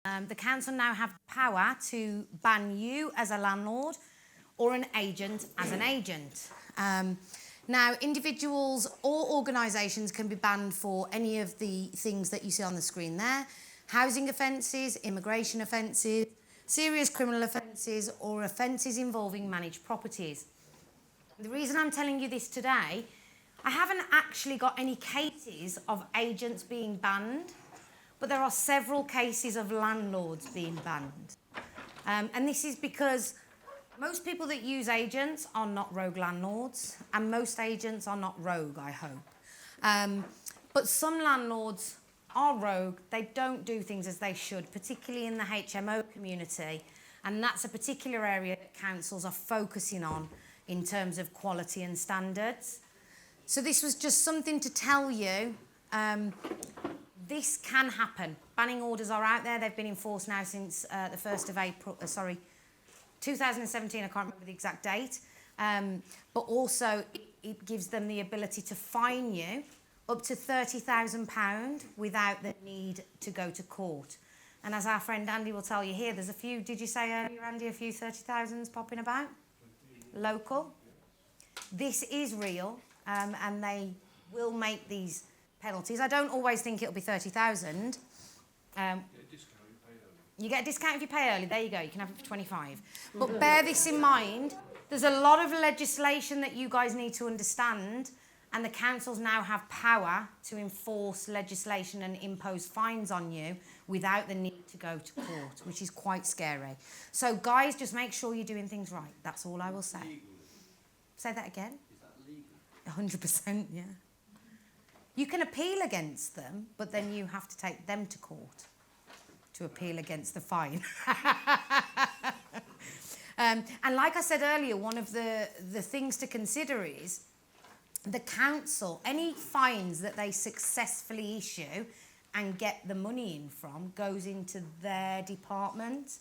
The council now have power to ban you as a landlord or an agent as an agent. Now, individuals or organisations can be banned for any of the things that you see on the screen there: housing offences, immigration offences, serious criminal offences, or offences involving managed properties. The reason I'm telling you this today, I haven't actually got any cases of agents being banned, but there are several cases of landlords being banned. And this is because most people that use agents are not rogue landlords, and most agents are not rogue, I hope. But some landlords are rogue. They don't do things as they should, particularly in the HMO community. And that's a particular area that councils are focusing on in terms of quality and standards. So this was just something to tell you. This can happen. Banning orders are out there. They've been enforced now since the 1st of April, 2017, I can't remember the exact date. But also it gives them the ability to fine you up to £30,000 without the need to go to court. And as our friend Andy will tell you here, there's a few, did you say earlier, Andy, a few 30,000s popping about? Local. This is real, and they will make these penalties. I don't always think it'll be 30,000. You get a discount if you pay early. There you go. You can have it for 25. But bear this in mind. There's a lot of legislation that you guys need to understand, and the councils now have power to enforce legislation and impose fines on you without the need to go to court, which is quite scary. So, guys, just make sure you're doing things right. That's all I will say. Say that again. Is that legal? 100%, yeah. You can appeal against them, but then you have to take them to court to appeal against the fine. And like I said earlier, one of the things to consider is the council, any fines that they successfully issue and get the money in from goes into their department.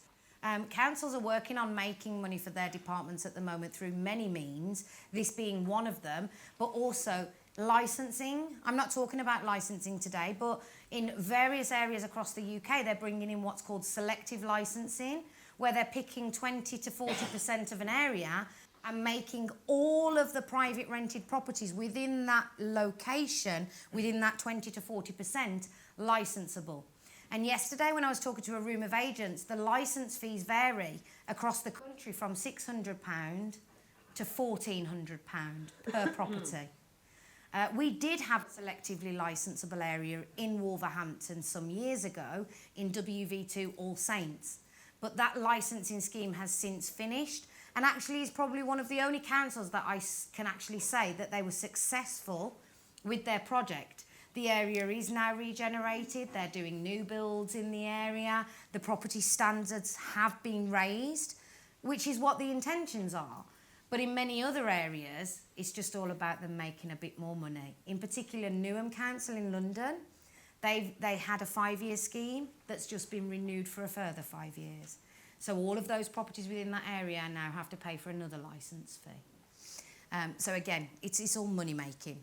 Councils are working on making money for their departments at the moment through many means, this being one of them, but also licensing. I'm not talking about licensing today, but in various areas across the UK, they're bringing in what's called selective licensing, where they're picking 20 to 40% of an area and making all of the private rented properties within that location, within that 20 to 40%, licensable. And yesterday, when I was talking to a room of agents, the licence fees vary across the country from £600 to £1,400 per property. We did have a selectively licensable area in Wolverhampton some years ago in WV2 All Saints, but that licensing scheme has since finished, and actually is probably one of the only councils that I can actually say that they were successful with their project. The area is now regenerated, they're doing new builds in the area, the property standards have been raised, which is what the intentions are. But in many other areas, it's just all about them making a bit more money. In particular, Newham Council in London, they had a 5-year scheme that's just been renewed for a further 5 years. So all of those properties within that area now have to pay for another licence fee. So again, it's all money making.